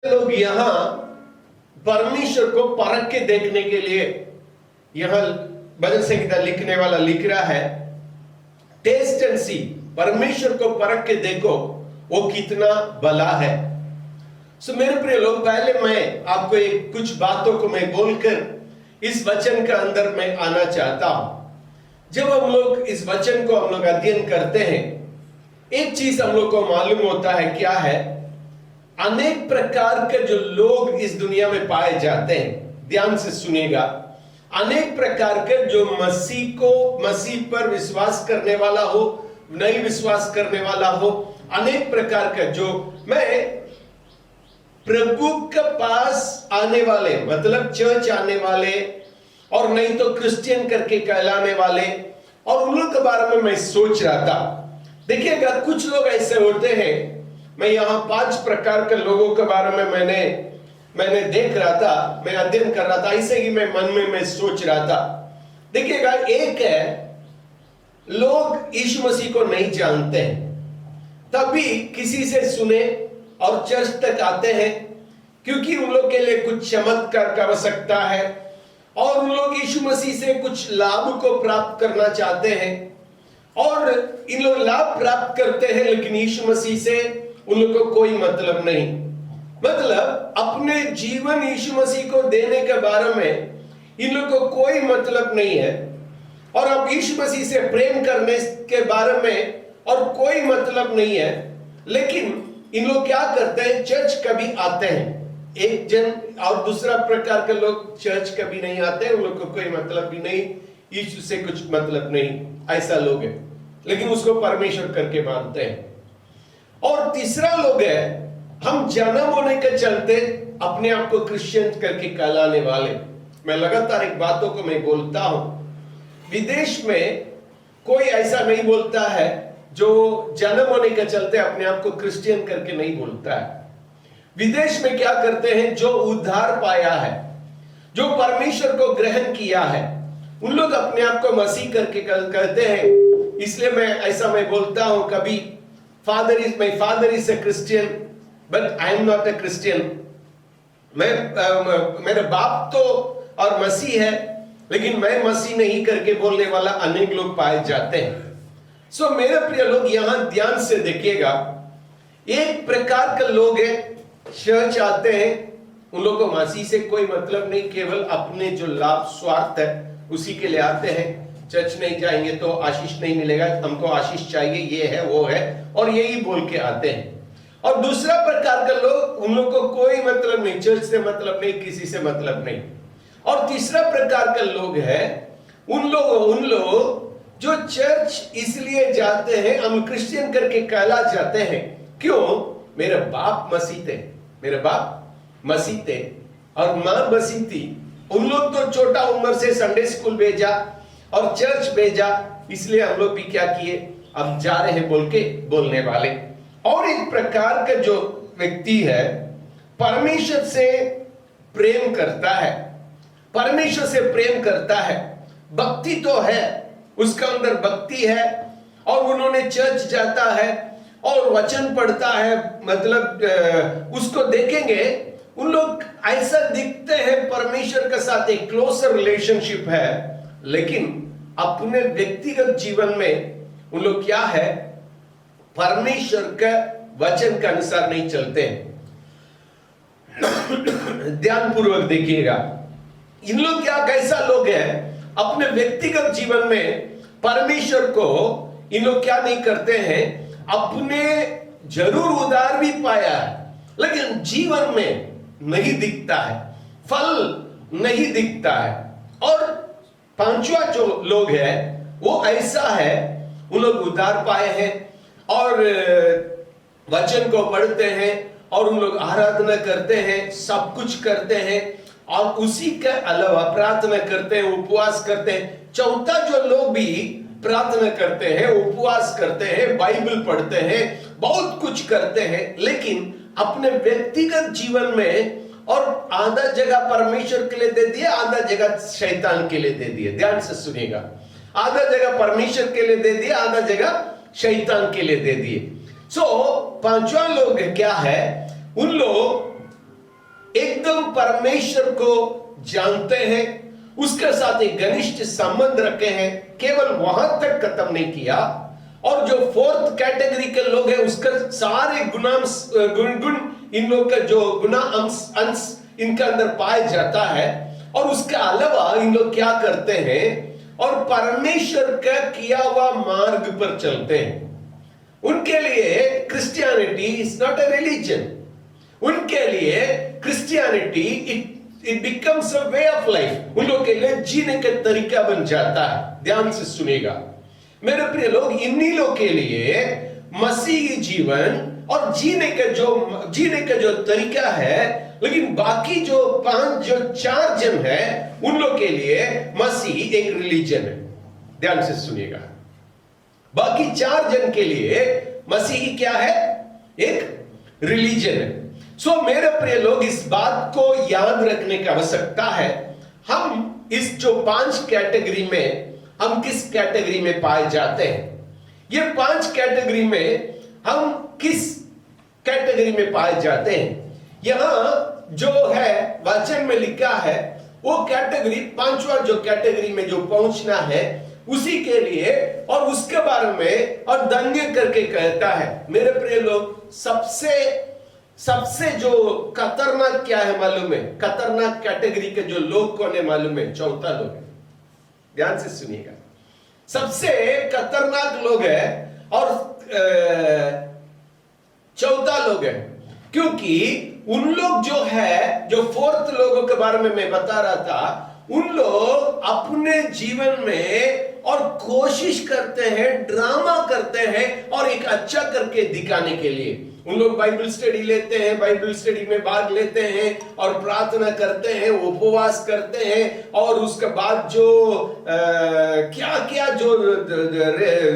लोग यहां परमेश्वर को परख के देखने के लिए यहां भजन संहिता लिखने वाला लिख रहा है, टेस्ट एंड सी, परमेश्वर को परख के देखो वो कितना भला है। सो मेरे प्रिय लोग, पहले मैं आपको कुछ बातों को मैं बोलकर इस वचन के अंदर मैं आना चाहता हूं। जब हम लोग इस वचन को हम लोग अध्ययन करते हैं, एक चीज हम लोग को मालूम होता है, क्या है? अनेक प्रकार के जो लोग इस दुनिया में पाए जाते हैं, ध्यान से सुनिएगा। अनेक प्रकार के जो मसीह पर विश्वास करने वाला हो, नहीं विश्वास करने वाला हो, अनेक प्रकार का जो मैं प्रभु के पास आने वाले, मतलब चर्च आने वाले, और नहीं तो क्रिश्चियन करके कहलाने वाले, और उन लोग के बारे में मैं सोच रहा था। देखिएगा, कुछ लोग ऐसे होते हैं, मैं यहां 5 प्रकार के लोगों के बारे में मैंने देख रहा था, मैं अध्ययन कर रहा था, ऐसे ही मैं मन में मैं सोच रहा था। देखिएगा, एक है, लोग यीशु मसीह को नहीं जानते हैं, तभी किसी से सुने और चर्च तक आते हैं, क्योंकि उन लोग के लिए कुछ चमत्कार की आवश्यकता है, और उन लोग यीशु मसीह से कुछ लाभ को प्राप्त करना चाहते हैं, और इन लोग लाभ प्राप्त करते हैं, लेकिन यीशु मसीह से उन लोग को कोई मतलब नहीं। मतलब अपने जीवन यीशु मसीह को देने के बारे में इन लोग को कोई मतलब नहीं है, और अब यीशु मसीह से प्रेम करने के बारे में और कोई मतलब नहीं है। लेकिन इन लोग क्या करते हैं? चर्च कभी आते हैं एक जन, और दूसरा प्रकार के लोग चर्च कभी नहीं आते, उन लोग को कोई मतलब भी नहीं, यीशु से कुछ मतलब नहीं, ऐसा लोग है, लेकिन उसको परमेश्वर करके मानते हैं। और तीसरा लोग है, हम जन्म होने के चलते अपने आप को क्रिश्चियन करके कहलाने वाले। मैं लगातार एक बातों को मैं बोलता हूं, विदेश में कोई ऐसा नहीं बोलता है जो जन्म होने के चलते अपने आप को क्रिश्चियन करके नहीं बोलता है। विदेश में क्या करते हैं? जो उद्धार पाया है, जो परमेश्वर को ग्रहण किया है, उन लोग अपने आप को मसीह करके कहते हैं। इसलिए मैं बोलता हूं कभी, my father is a Christian, but I am not a Christian. मेरे बाप तो और मसीह है, लेकिन मैं मसीह नहीं करके बोलने वाला अनेक लोग पाए जाते हैं। सो मेरे प्रिय लोग, यहां ध्यान से देखिएगा, एक प्रकार के लोग हैं, चर्च आते हैं, उन लोगों को मसीह से कोई मतलब नहीं, केवल अपने जो लाभ स्वार्थ है उसी के लिए आते हैं। चर्च नहीं जाएंगे तो आशीष नहीं मिलेगा, हमको आशीष चाहिए, ये है वो है, और यही बोल के आते हैं। और दूसरा प्रकार का लोग, उन लोग को कोई मतलब नहीं, चर्च से मतलब नहीं, किसी से मतलब नहीं। और तीसरा प्रकार का लोग है, उन लोग जो चर्च इसलिए जाते हैं, हम क्रिश्चियन करके कहला जाते हैं, क्यों? मेरे बाप मसीह थे, मेरे बाप मसीह थे और मां मसीह थी। उन लोग तो छोटा उम्र से संडे स्कूल भेजा और चर्च भेजा, इसलिए हम लोग भी क्या किए, अब जा रहे हैं बोल के बोलने वाले। और एक प्रकार का जो व्यक्ति है, परमेश्वर से प्रेम करता है, परमेश्वर से प्रेम करता है, भक्ति तो है, उसका अंदर भक्ति है, और उन्होंने चर्च जाता है और वचन पढ़ता है, मतलब उसको देखेंगे, उन लोग ऐसा दिखते हैं परमेश्वर के साथ एक क्लोजर रिलेशनशिप है, लेकिन अपने व्यक्तिगत जीवन में उन लोग क्या है, परमेश्वर के वचन के अनुसार नहीं चलते हैं। ध्यान पूर्वक देखिएगा, इन लोग कैसा लोग हैं, अपने व्यक्तिगत जीवन में परमेश्वर को इन लोग क्या नहीं करते हैं, अपने जरूर उद्धार भी पाया है, लेकिन जीवन में नहीं दिखता है, फल नहीं दिखता है। और पांचवा जो लोग है, वो ऐसा है, उन लोग उद्धार पाए हैं और वचन को पढ़ते हैं, और उन लोग आराधना करते हैं, सब कुछ करते हैं, और उसी के अलावा प्रार्थना करते हैं, उपवास करते हैं। चौथा जो लोग भी प्रार्थना करते हैं, उपवास करते हैं, बाइबल पढ़ते हैं, बहुत कुछ करते हैं, लेकिन अपने व्यक्तिगत जीवन में, और आधा जगह परमेश्वर के लिए दे दिए, आधा जगह शैतान के लिए दे दिए। ध्यान से सुनिएगा, आधा जगह परमेश्वर के लिए दे दिए, आधा जगह शैतान के लिए दे दिए। सो पांचवा लोग क्या है, उन लोग एकदम परमेश्वर को जानते हैं, उसके साथ एक घनिष्ठ संबंध रखे हैं, केवल वहां तक खत्म नहीं किया। और जो फोर्थ कैटेगरी के लोग हैं, उसका सारे गुण इन लोग का जो गुना अंश इनके अंदर पाया जाता है। और उसके अलावा इन लोग क्या करते हैं, और परमेश्वर का किया हुआ मार्ग पर चलते हैं। उनके लिए Christianity is not a religion, उनके लिए Christianity it becomes a way of life, उन लोगों के लिए जीने का तरीका बन जाता है। ध्यान से सुनिएगा मेरे प्रिय लोग, इन्हीं लोग के लिए मसीही जीवन और जीने का जो तरीका है, लेकिन बाकी जो 4 जन है उन लोग के लिए मसीह एक रिलीजन है। ध्यान से सुनिएगा, बाकी 4 जन के लिए मसीह क्या है, एक रिलीजन है। सो मेरे प्रिय लोग, इस बात को याद रखने की आवश्यकता है, हम इस जो 5 कैटेगरी में हम किस कैटेगरी में पाए जाते हैं। ये 5 कैटेगरी में हम किस कैटेगरी में पाए जाते हैं, यहां जो है वचन में लिखा है वो कैटेगरी, 5वां जो कैटेगरी में जो पहुंचना है उसी के लिए और उसके बारे में और दंगे करके कहता है। मेरे प्रिय लोग, सबसे जो खतरनाक क्या है मालूम है, खतरनाक कैटेगरी के जो लोग कौन है मालूम है, चौथा लोग है। ध्यान से सुनिएगा, सबसे खतरनाक लोग है और चौथा लोग है, क्योंकि उन लोग जो है, जो फोर्थ लोगों के बारे में मैं बता रहा था, उन लोग अपने जीवन में और कोशिश करते हैं, ड्रामा करते हैं और एक अच्छा करके दिखाने के लिए उन लोग बाइबल स्टडी लेते हैं, बाइबल स्टडी में भाग लेते हैं और प्रार्थना करते हैं, उपवास करते हैं और उसके बाद जो क्या क्या जो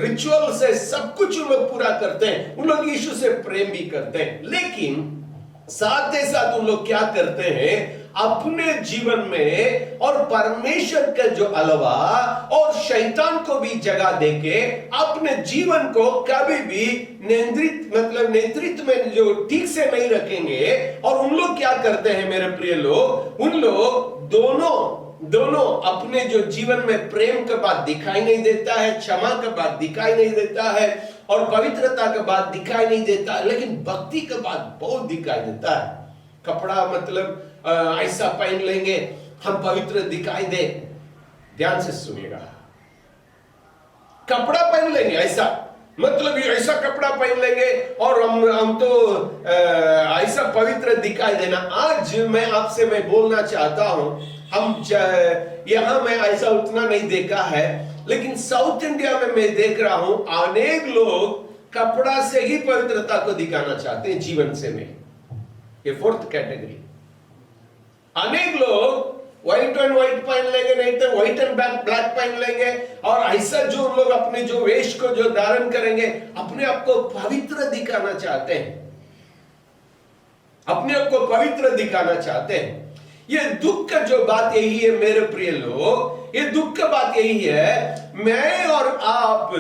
रिचुअल्स है सब कुछ उन लोग पूरा करते हैं। उन लोग यीशु से प्रेम भी करते हैं, लेकिन साथ ही साथ उन लोग क्या करते हैं, अपने जीवन में और परमेश्वर के जो अलावा और शैतान को भी जगह देके अपने जीवन को कभी भी नेतृत्व में जो ठीक से नहीं रखेंगे। और उन लोग क्या करते हैं मेरे प्रिय लोग, उन लोग दोनों अपने जो जीवन में प्रेम का बात दिखाई नहीं देता है, क्षमा का बात दिखाई नहीं देता है और पवित्रता का बात दिखाई नहीं देता, लेकिन भक्ति का बात बहुत दिखाई देता है। कपड़ा मतलब ऐसा पहन लेंगे हम पवित्र दिखाई दे। ध्यान से सुनिएगा, कपड़ा पहन लेंगे ऐसा मतलब ऐसा कपड़ा पहन लेंगे और हम तो ऐसा पवित्र दिखाई देना। आज मैं आपसे मैं बोलना चाहता हूं, हम यहां मैं ऐसा उतना नहीं देखा है, लेकिन साउथ इंडिया में मैं देख रहा हूं अनेक लोग कपड़ा से ही पवित्रता को दिखाना चाहते हैं जीवन से में। ये फोर्थ कैटेगरी, अनेक लोग व्हाइट एंड व्हाइट पहन लेंगे, नहीं तो व्हाइट एंड ब्लैक पहन लेंगे और ऐसा जो लोग अपने जो वेश को जो धारण करेंगे अपने आप को पवित्र दिखाना चाहते हैं, अपने आप को पवित्र दिखाना चाहते हैं। ये दुख का जो बात यही है मेरे प्रिय लोग, ये दुख का बात यही है, मैं और आप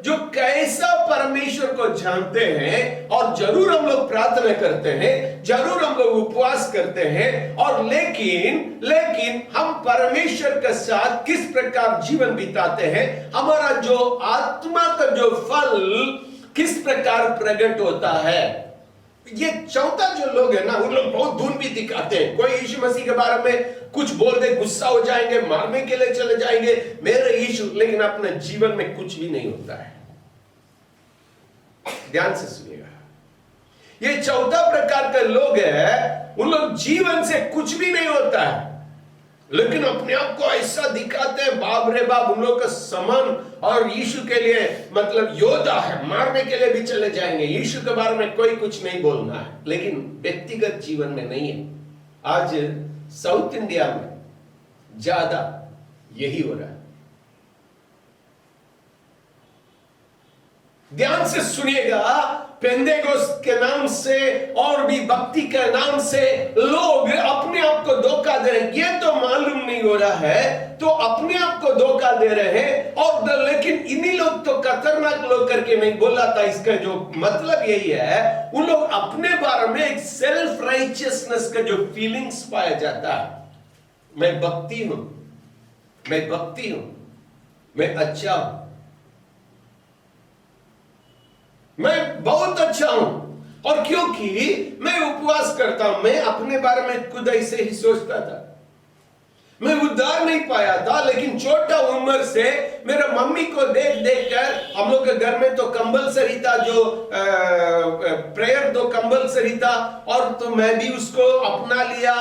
जो कैसा परमेश्वर को जानते हैं और जरूर हम लोग प्रार्थना करते हैं, जरूर हम लोग उपवास करते हैं और लेकिन हम परमेश्वर के साथ किस प्रकार जीवन बिताते हैं, हमारा जो आत्मा का जो फल किस प्रकार प्रकट होता है। ये चौथा जो लोग है ना, उन लोग बहुत धुन भी दिखाते हैं। कोई यीशु मसीह के बारे में कुछ बोल दे, गुस्सा हो जाएंगे, मारने के लिए चले जाएंगे मेरे यीशु, लेकिन अपने जीवन में कुछ भी नहीं होता है। ध्यान से सुनिएगा, ये चौथा प्रकार के लोग हैं, उन लोग जीवन से कुछ भी नहीं होता है, लेकिन अपने आप को ऐसा दिखाते हैं बाप रे बाप, उन लोग का समान और यीशु के लिए मतलब योद्धा है, मारने के लिए भी चले जाएंगे, यीशु के बारे में कोई कुछ नहीं बोलना है, लेकिन व्यक्तिगत जीवन में नहीं है। आज साउथ इंडिया में ज्यादा यही हो रहा है। ध्यान से सुनिएगा, पेंतेकोस्त के नाम से और भी भक्ति के नाम से लोग अपने आप को धोखा दे रहे हैं। ये तो मालूम नहीं नहीं हो रहा है तो अपने आप को धोखा दे रहे हैं। और लेकिन इन्हीं लोग तो खतरनाक लोग करके नहीं बोला था। इसका जो मतलब यही है, उन लोग अपने बारे में एक सेल्फ राइचियसनेस का जो फीलिंग्स पाया जाता है, मैं भक्ति हूं, मैं भक्ति हूं, मैं अच्छा हूं, मैं बहुत अच्छा हूं। और क्योंकि मैं उपवास करता हूं, मैं अपने बारे में खुद ऐसे ही सोचता था। मैं उद्धार नहीं पाया था, लेकिन छोटा उम्र से मेरे मम्मी को देख देख कर, हम लोग के घर में तो कंपलसरी था, जो प्रेयर तो कंपलसरी था, और तो मैं भी उसको अपना लिया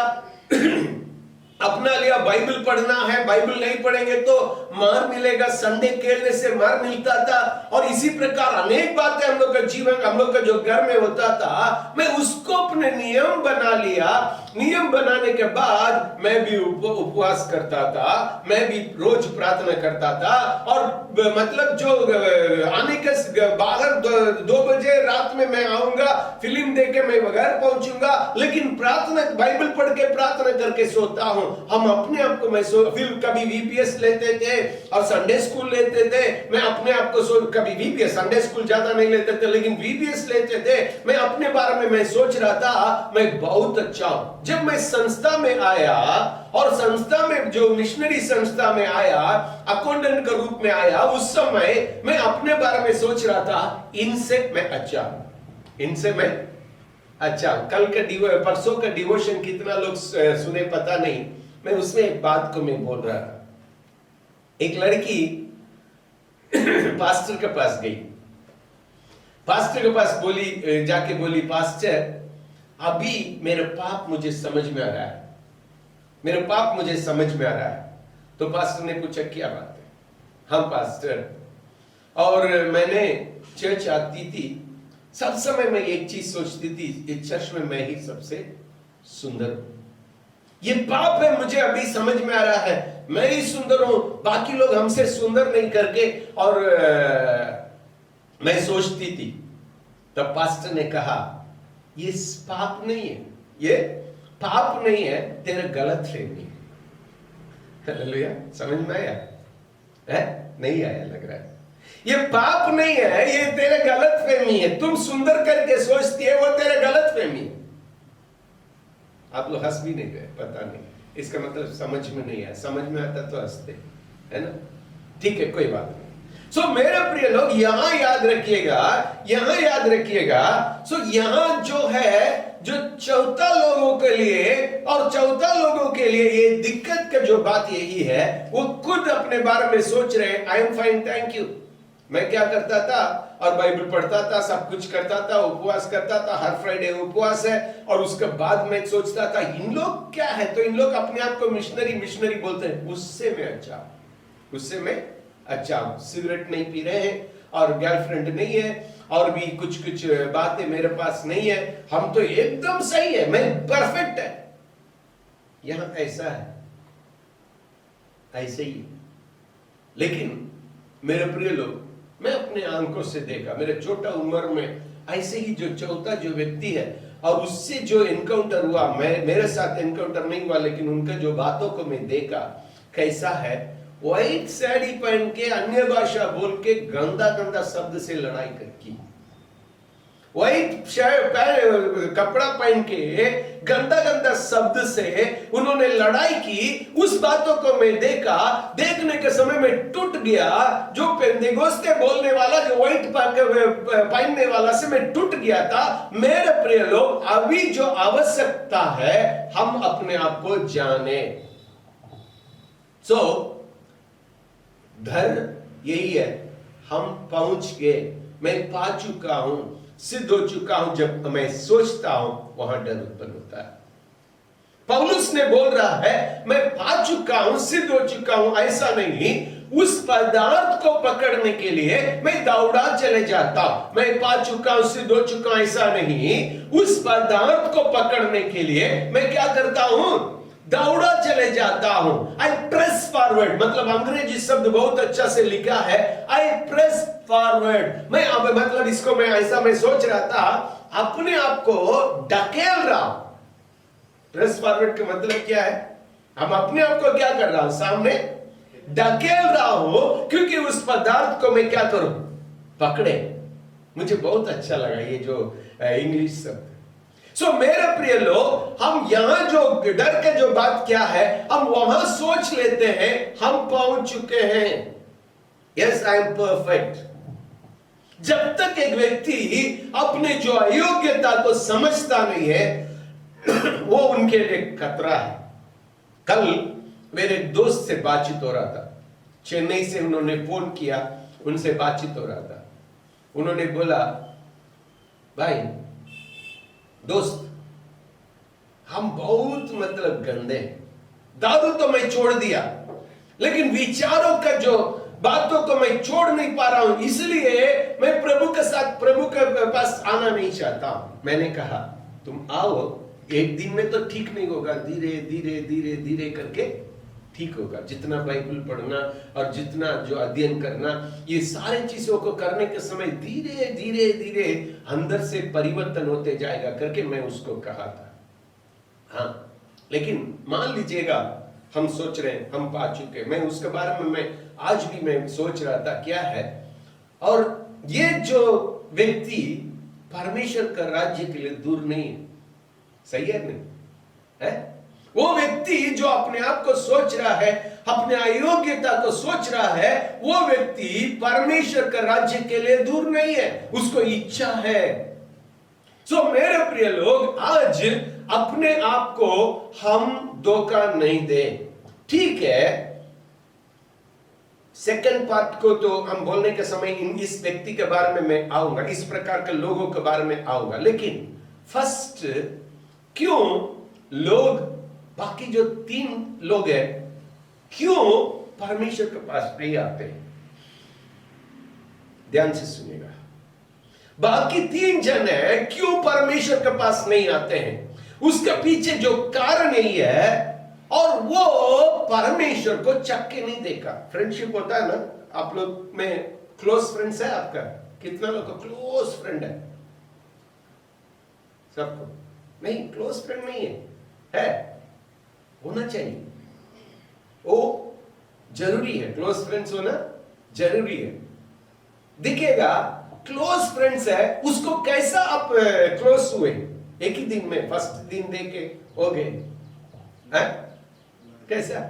अपना लिया। बाइबल पढ़ना है, बाइबल नहीं पढ़ेंगे तो मार मिलेगा, संडे खेलने से मार मिलता था, और इसी प्रकार अनेक बातें हम लोग का जीवन, हम लोग का जो घर में होता था, मैं उसको अपने नियम बना लिया। नियम बनाने के बाद मैं भी उपवास करता था, मैं भी रोज प्रार्थना करता था, और मतलब जो आने के बाहर 2 बजे रात में मैं आऊंगा, फिल्म देख के मैं घर पहुंचूंगा, लेकिन प्रार्थना, बाइबल पढ़ के प्रार्थना करके सोता हूं। हम अपने आप को, मैं फिर कभी वीपीएस लेते थे और संडे स्कूल लेते थे। मैं अपने आप को कभी वीपीएस, संडे स्कूल ज्यादा नहीं लेते थे, लेकिन वीपीएस लेते थे। मैं अपने बारे में मैं सोच रहा था मैं बहुत अच्छा हूं। जब मैं संस्था में आया, और संस्था में जो मिशनरी संस्था में आया, अकाउंटेंट के रूप में आया, उस समय मैं अपने बारे में सोच रहा था इनसे मैं अच्छा हूं, इनसे मैं अच्छा। कल का परसों का डिवोशन कितना लोग सुने पता नहीं, मैं उसमें एक बात को मैं बोल रहा था। एक लड़की पास्टर के पास गई, पास्टर के पास बोली, जाके बोली, पास्टर अभी मेरे पाप मुझे समझ में आ रहा है, मेरे पाप मुझे समझ में आ रहा है। तो पास्टर ने पूछा क्या बात है? हम पास्टर, और मैंने चर्च आती थी, सब समय मैं एक चीज सोचती थी, इस चर्च में मैं ही सबसे सुंदर हूं। ये पाप है, मुझे अभी समझ में आ रहा है, मैं ही सुंदर हूं, बाकी लोग हमसे सुंदर नहीं करके। और मैं सोचती थी। तब पास्टर ने कहा ये पाप नहीं है, ये पाप नहीं है, तेरा गलत फहमी है। हालेलुया, समझ में आया है? नहीं आया लग रहा है। ये पाप नहीं है, ये तेरे गलत फहमी है। तुम सुंदर करके सोचती है, वो तेरे गलत फहमी है। आप लोग हंस भी नहीं गए, पता नहीं, इसका मतलब समझ में नहीं आया। समझ में आता तो हंसते, है ना? ठीक है, कोई बात नहीं। सो मेरे प्रिय लोग, यहां याद रखिएगा, यहां याद रखिएगा। सो यहां जो है, जो चौथा लोगों के लिए, और चौथा लोगों के लिए ये दिक्कत का जो बात यही है, वो खुद अपने बारे में सोच रहे हैं, I am fine, thank you. मैं क्या करता था, और बाइबल पढ़ता था, सब कुछ करता था, उपवास करता था, हर फ्राइडे उपवास है। और उसके बाद मैं सोचता था इन लोग क्या है, तो इन लोग अपने आप को मिशनरी बोलते हैं, उससे मैं अच्छा, उससे मैं अच्छा, सिगरेट नहीं पी रहे हैं, और गर्लफ्रेंड नहीं है, और भी कुछ कुछ बातें मेरे पास नहीं है, हम तो एकदम सही है, मैं परफेक्ट है। यहां ऐसा है, ऐसे ही। लेकिन मेरे प्रिय लोग, मैं अपने आंखों से देखा, मेरे छोटा उम्र में ऐसे ही जो चौथा जो व्यक्ति है, और उससे जो एनकाउंटर हुआ, मेरे साथ एनकाउंटर नहीं हुआ, लेकिन उनका जो बातों को मैं देखा कैसा है, व्हाइट साड़ी पहन के, अन्य भाषा बोल के, गंदा गंदा शब्द से लड़ाई की। व्हाइट कपड़ा पहन के गंदा गंदा शब्द से उन्होंने लड़ाई की। उस बातों को मैं देखा, देखने के समय में टूट गया। जो पेंतेकोस्ते बोलने वाला, जो व्हाइट पहनने वाला से मैं टूट गया था। मेरे प्रिय लोग, अभी जो आवश्यकता है, हम अपने आप को जाने। धर्म यही है, हम पहुंच गए, मैं पा चुका हूं, सिद्ध हो चुका हूं। जब मैं सोचता हूं, वहां डर उत्पन्न होता है। पौलुस ने बोल रहा है, मैं पा चुका हूं, सिद्ध हो चुका हूं, ऐसा नहीं। उस पदार्थ को पकड़ने के लिए मैं दौड़ा चले जाता हूं। मैं पा चुका हूं, सिद्ध हो चुका हूं, ऐसा नहीं। उस पदार्थ को पकड़ने के लिए मैं क्या करता हूं? दौड़ा चले जाता हूं। आई प्रेस फॉरवर्ड, मतलब अंग्रेजी शब्द बहुत अच्छा से लिखा है, आई प्रेस फॉरवर्ड। मैं अब मतलब इसको मैं ऐसा मैं सोच रहा था, अपने आप को ढकेल रहा हूं। प्रेस फॉरवर्ड का मतलब क्या है? हम अपने आप को क्या कर रहा हूं, सामने ढकेल रहा हूं, क्योंकि उस पदार्थ को मैं क्या करूं, पकड़े। मुझे बहुत अच्छा लगा ये जो इंग्लिश शब्द। सो मेरे प्रिय लोग, हम यहां जो डर के जो बात क्या है, हम वहां सोच लेते हैं हम पहुंच चुके हैं, यस आई एम परफेक्ट। जब तक एक व्यक्ति अपने जो अयोग्यता को समझता नहीं है वो उनके लिए खतरा है। कल मेरे दोस्त से बातचीत हो रहा था, चेन्नई से उन्होंने फोन किया, उनसे बातचीत हो रहा था। उन्होंने बोला, भाई दोस्त हम बहुत मतलब गंदे हैं, दारू तो मैं छोड़ दिया लेकिन विचारों का जो बातों को मैं छोड़ नहीं पा रहा हूं, इसलिए मैं प्रभु के साथ प्रभु के पास आना नहीं चाहता। मैंने कहा तुम आओ, एक दिन में तो ठीक नहीं होगा, धीरे धीरे धीरे धीरे करके ठीक होगा। जितना बाइबल पढ़ना और जितना जो अध्ययन करना, ये सारे चीजों को करने के समय धीरे धीरे धीरे अंदर से परिवर्तन होते जाएगा करके मैं उसको कहा था। हाँ, लेकिन मान लीजिएगा हम सोच रहे हैं हम पा चुके, मैं उसके बारे में मैं आज भी मैं सोच रहा था क्या है। और ये जो व्यक्ति परमेश्वर का राज्य के लिए दूर नहीं है, सही है नहीं है? वो व्यक्ति जो अपने आप को सोच रहा है, अपने अयोग्यता को सोच रहा है, वो व्यक्ति परमेश्वर का राज्य के लिए दूर नहीं है, उसको इच्छा है। सो मेरे प्रिय लोग, आज अपने आप को हम धोखा नहीं दें। ठीक है, सेकंड पार्ट को तो हम बोलने के समय इस व्यक्ति के बारे में मैं आऊंगा, इस प्रकार के लोगों के बारे में आऊंगा, लेकिन फर्स्ट क्यों लोग, बाकी जो 3 लोग हैं, क्यों परमेश्वर के पास नहीं आते? ध्यान से सुनिएगा। बाकी 3 जन है क्यों परमेश्वर के पास नहीं आते हैं, उसके पीछे जो कारण यही है, और वो परमेश्वर को चख के नहीं देखा। फ्रेंडशिप होता है ना, आप लोग में क्लोज फ्रेंड्स है आपका, कितना लोग का क्लोज फ्रेंड है? सबको नहीं, क्लोज फ्रेंड नहीं है होना चाहिए, वो जरूरी है, क्लोज फ्रेंड्स होना जरूरी है। दिखेगा क्लोज फ्रेंड्स है, उसको कैसा आप क्लोज हुए? एक ही दिन में, फर्स्ट दिन देके हो गए, कैसा?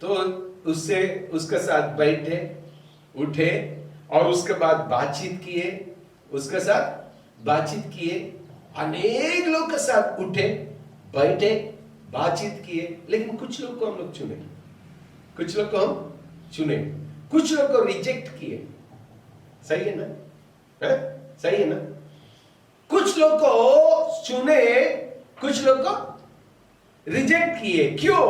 तो उससे उसके साथ बैठे उठे और उसके बाद बातचीत किए, उसके साथ बातचीत किए, अनेक लोग के साथ उठे बैठे बातचीत किए, लेकिन कुछ लोग को हम लोग चुने, कुछ लोग को हम चुने, कुछ लोग को रिजेक्ट किए। सही है ना? सही है ना? कुछ लोग को चुने, कुछ लोग को रिजेक्ट किए। क्यों?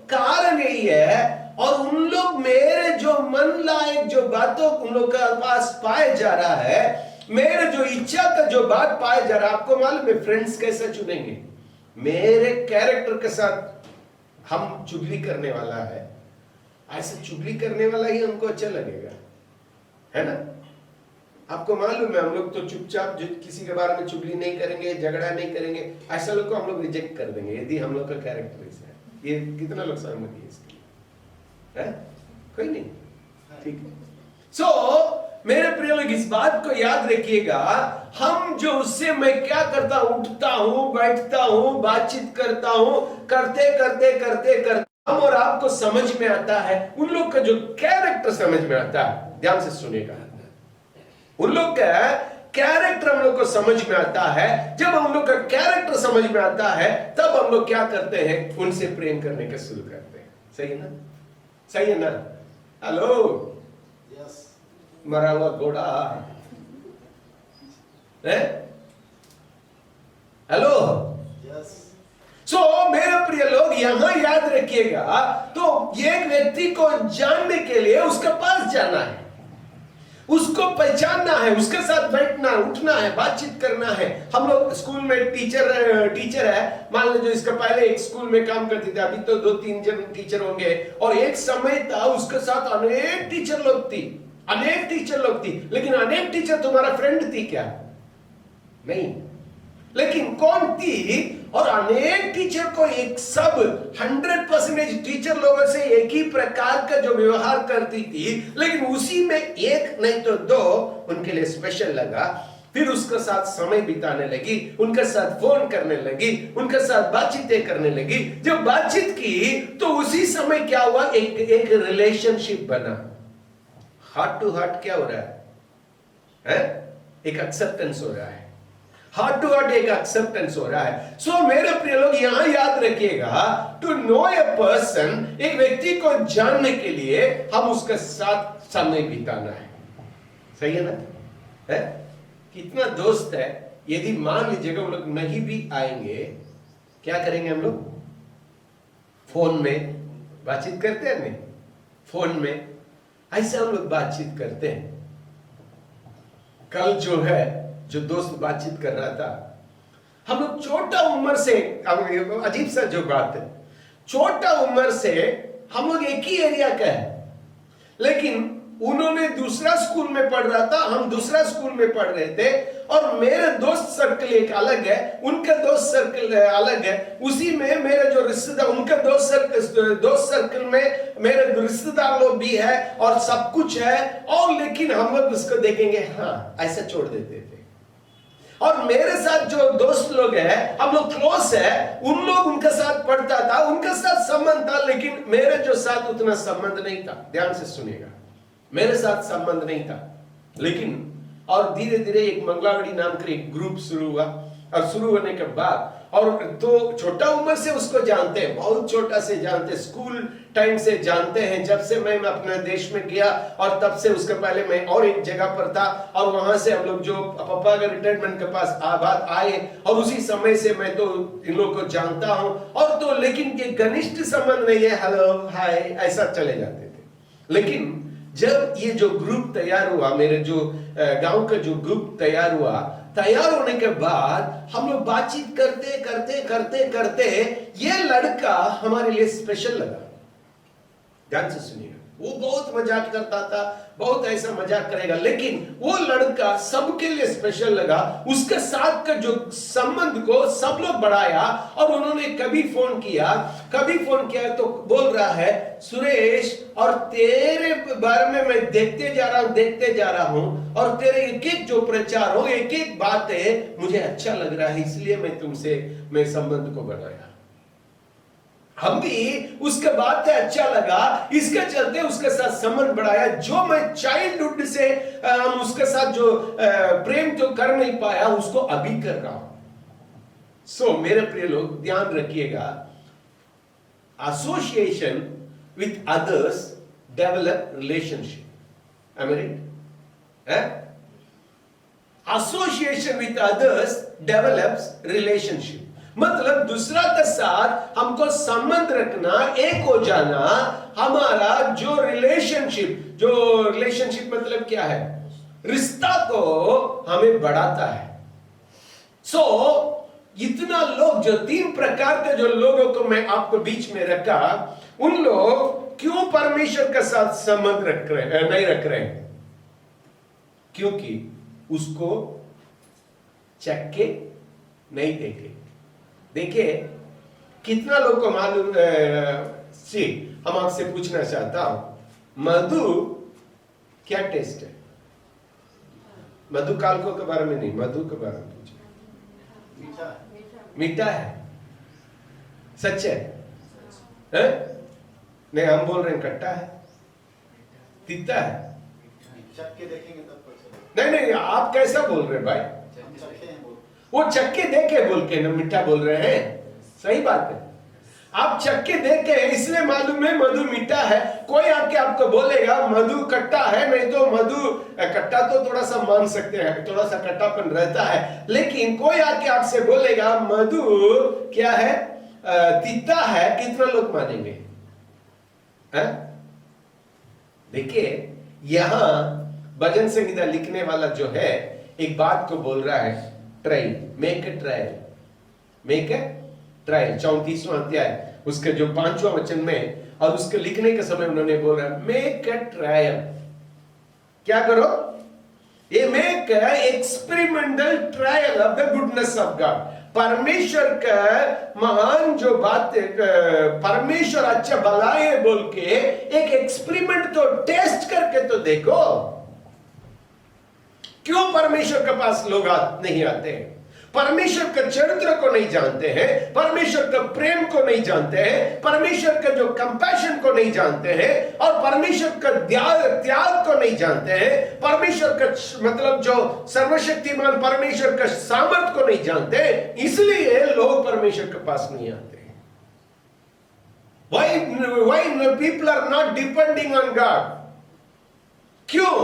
कारण यही है, और उन लोग मेरे जो मन लायक जो बातों उन लोग के पास पाए जा रहा है, मेरे जो इच्छा का जो बात पाए जा रहा है, आपको मालूम है फ्रेंड्स कैसे चुनेंगे? मेरे कैरेक्टर के साथ हम चुगली करने वाला है, ऐसे चुगली करने वाला ही हमको अच्छा लगेगा, है ना? आपको मालूम है हम लोग तो चुपचाप किसी के बारे में चुगली नहीं करेंगे, झगड़ा नहीं करेंगे, ऐसा लोग को हम लोग रिजेक्ट कर देंगे यदि हम लोग का कैरेक्टर ऐसा है। ये कितना लोग सहमति है इसके लिए? है कोई नहीं? ठीक है। सो मेरे प्रिय लोग, इस बात को याद रखिएगा, हम जो उससे मैं क्या करता हूं, उठता हूं, बैठता हूं, बातचीत करता हूं, करते करते करते करते हम और आपको समझ में आता है, उन लोग का जो कैरेक्टर समझ में आता है। ध्यान से सुनिएगा, उन लोग का कैरेक्टर हम लोग को समझ में आता है। जब हम लोग का कैरेक्टर समझ में आता है, तब हम लोग क्या करते हैं, उनसे प्रेम करने का शुरू करते हैं। सही है ना? सही है ना? हेलो, यस, मरा हुआ घोड़ा है, हेलो, यस। सो मेरे प्रिय लोग, यहां याद रखिएगा, तो एक व्यक्ति को जानने के लिए उसके पास जाना है, उसको पहचानना है, उसके साथ बैठना, उठना है, बातचीत करना है। हम लोग स्कूल में टीचर है, मान लीजिए इसका पहले एक स्कूल में काम करते थे, अभी तो 2-3 जन टीचर होंगे, और एक समय था उसके साथ अनेक टीचर लोग थी, लेकिन अनेक टीचर तुम्हारा फ्रेंड थी क्या? नहीं। लेकिन कौन थी? और अनेक टीचर को एक सब 100% टीचर लोगों से एक ही प्रकार का जो व्यवहार करती थी, लेकिन उसी में एक नहीं तो दो उनके लिए स्पेशल लगा। फिर उसके साथ समय बिताने लगी, उनके साथ फोन करने लगी, उनके साथ बातचीतें करने लगी। जब बातचीत की तो उसी समय क्या हुआ? एक रिलेशनशिप बना। हार्ट टू हार्ट क्या हो रहा है? एक एक्सेप्टेंस हो रहा है। हार्ट टू हार्ट एक एक्सेप्टेंस हो रहा है। सो मेरे प्रिय लोग, यहां याद रखिएगा, टू नो ए पर्सन, एक व्यक्ति को जानने के लिए हम उसके साथ समय बिताना है। सही है ना? है? कितना दोस्त है, यदि मान लीजिएगा वो लोग नहीं भी आएंगे, क्या करेंगे हम लोग? फोन में बातचीत करते हैं। नहीं, फोन में ऐसे हम लोग बातचीत करते हैं। कल जो है, जो दोस्त बातचीत कर रहा था, हम लोग छोटा उम्र से, अजीब सा जो बात है, छोटा उम्र से हम लोग एक ही एरिया का है, लेकिन उन्होंने दूसरा स्कूल में पढ़ रहा था, हम दूसरा स्कूल में पढ़ रहे थे, और मेरे दोस्त सर्कल एक अलग है, उनका दोस्त सर्कल अलग है। उसी में मेरे जो रिश्तेदार, उनका दोस्त सर्कल में मेरे रिश्तेदार लोग भी है और सब कुछ है, और लेकिन हम लोग उसको देखेंगे, हाँ, ऐसा छोड़ देते थे। और मेरे साथ जो दोस्त लोग हैं, हम लोग क्लोज है, उन लोग उनके साथ पढ़ता था, उनके साथ संबंध था, लेकिन मेरे जो साथ उतना संबंध नहीं था। ध्यान से सुनिएगा, मेरे साथ संबंध नहीं था, लेकिन और धीरे धीरे एक मंगलावड़ी नाम का एक ग्रुप शुरू हुआ, और शुरू होने के बाद, और तो छोटा उम्र से उसको जानते हैं, बहुत छोटा से जानते, स्कूल टाइम से जानते हैं। जब से मैं अपने देश में गया, और तब से उसके पहले मैं और एक जगह पर था, और वहां से हम लोग जो पापा के रिटायरमेंट के पास आबाद आए, और उसी समय से मैं तो इन लोगों को जानता हूं। और तो लेकिन ये घनिष्ठ संबंध नहीं है, हेलो हाय ऐसा चले जाते थे। लेकिन जब ये जो ग्रुप तैयार हुआ, मेरे जो गांव का जो ग्रुप तैयार हुआ, तैयार होने के बाद हम लोग बातचीत करते करते करते करते ये लड़का हमारे लिए स्पेशल लगा। ध्यान से सुनिएगा, वो बहुत मजाक करता था, बहुत ऐसा मजाक करेगा, लेकिन वो लड़का सबके लिए स्पेशल लगा। उसके साथ का जो संबंध को सब लोग बढ़ाया, और उन्होंने कभी फोन किया तो बोल रहा है, सुरेश, और तेरे बारे में मैं देखते जा रहा हूं, और तेरे एक एक जो प्रचार हो, एक एक बात है, मुझे अच्छा लग रहा है, इसलिए मैं संबंध को बनाया। हम भी उसके बात से अच्छा लगा, इसके चलते उसके साथ संबंध बढ़ाया। जो मैं चाइल्डहुड से हम उसके साथ जो प्रेम तो कर नहीं पाया, उसको अभी कर रहा हूं। सो मेरे प्रिय लोग, ध्यान रखिएगा, association with others develop relationship. Am I right? Association with others develops relationship, मतलब दूसरा के साथ हमको संबंध रखना, एक हो जाना, हमारा जो रिलेशनशिप मतलब क्या है? रिश्ता को हमें बढ़ाता है। सो इतना लोग, जो 3 प्रकार के जो लोगों को मैं आपको बीच में रखा, उन लोग क्यों परमेश्वर के साथ संबंध नहीं रख रहे? क्योंकि उसको चक्के नहीं देखे। देखिए, कितना लोग को मालूम, हम आपसे पूछना चाहता हूं, मधु क्या टेस्ट है? मधु कालको के बारे में नहीं, मधु के बारे में पूछो। मीठा है। सच है? नहीं, हम बोल रहे हैं खट्टा है, तीता है। चक्के देखेंगे तब नहीं, आप कैसा बोल रहे हैं भाई? वो चक्के देखे बोल के ना मीठा बोल रहे हैं। सही बात है, आप चक्के देखे, इसलिए मालूम है मधु मीठा है। कोई आके आपको बोलेगा मधु खट्टा है, नहीं तो मधु खट्टा तो थोड़ा सा मान सकते हैं, थोड़ा सा खट्टापन रहता है, लेकिन कोई आके आपसे बोलेगा मधु क्या है? तीता है, कितना लोग मानेंगे? देखिए, यहां भजन संहिता लिखने वाला जो है, एक बात को बोल रहा है, trial, make a trial, make a trial. 34वां अध्याय उसके जो 5वां वचन में, और उसके लिखने के समय उन्होंने बोला मेक ए ट्रायल। क्या करो? ये make experimental trial of the goodness of God. परमेश्वर का महान जो बात परमेश्वर अच्छा भला है बोल के एक एक्सपेरिमेंट तो टेस्ट करके तो देखो। क्यों परमेश्वर के पास लोग नहीं आते हैं? परमेश्वर का चरित्र को नहीं जानते हैं, परमेश्वर का प्रेम को नहीं जानते हैं, परमेश्वर का जो कंपैशन को नहीं जानते हैं, और परमेश्वर का त्याग को नहीं जानते हैं, परमेश्वर का मतलब जो सर्वशक्तिमान परमेश्वर का सामर्थ को नहीं जानते हैं, इसलिए लोग परमेश्वर के पास नहीं आते। Why people are not depending on God? क्यों?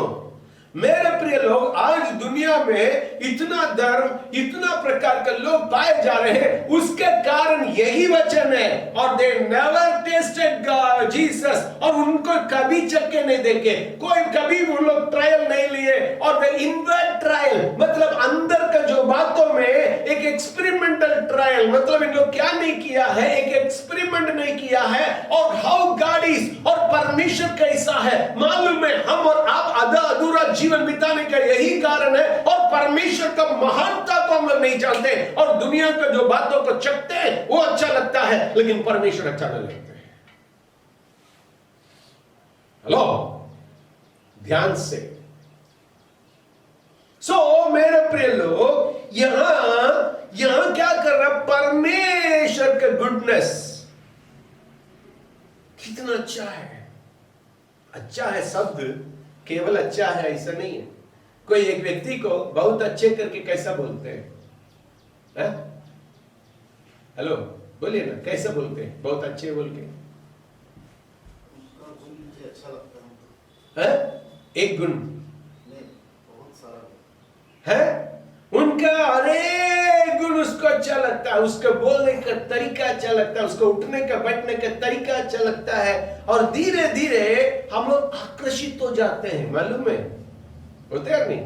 मेरे प्रिय लोग, आज दुनिया में इतना धर्म, इतना प्रकार के लोग पाए जा रहे हैं, उसके कारण यही वचन है। और दे नेवर टेस्टेड जीसस, और उनको कभी चक्के नहीं देखे, कोई कभी वो लोग ट्रायल नहीं लिए। और द इनवर्ड ट्रायल मतलब अंदर का जो बातों में एक एक्सपेरिमेंटल ट्रायल, मतलब इन लोग क्या नहीं किया है, एक एक्सपेरिमेंट नहीं किया है। और हाउ गॉड इज, और परमेश्वर कैसा है मालूम है। हम और आप आधा अधूरा जीवन बिताने का यही कारण है। और परमेश्वर का महानता को हम लोग नहीं जानते, और दुनिया का जो बातों को चखते हैं वो अच्छा लगता है, लेकिन परमेश्वर अच्छा नहीं लगता है। हेलो, ध्यान से। मेरे प्रिय लोग, यहां क्या कर रहा, परमेश्वर का गुडनेस कितना अच्छा है। अच्छा है शब्द केवल अच्छा है ऐसा नहीं है। कोई एक व्यक्ति को बहुत अच्छे करके कैसा बोलते हैं? हेलो, बोलिए ना, कैसा बोलते हैं? बहुत अच्छे बोल के उसका गुण मुझे अच्छा लगता है। एक गुण नहीं, बहुत सारा है उनका, अरे गुण उसको अच्छा लगता है, उसका बोलने का तरीका अच्छा लगता है, उसको उठने का बैठने का तरीका अच्छा लगता है। और धीरे धीरे हम लोग आकर्षित हो जाते हैं, मालूम है? होते हैं नहीं?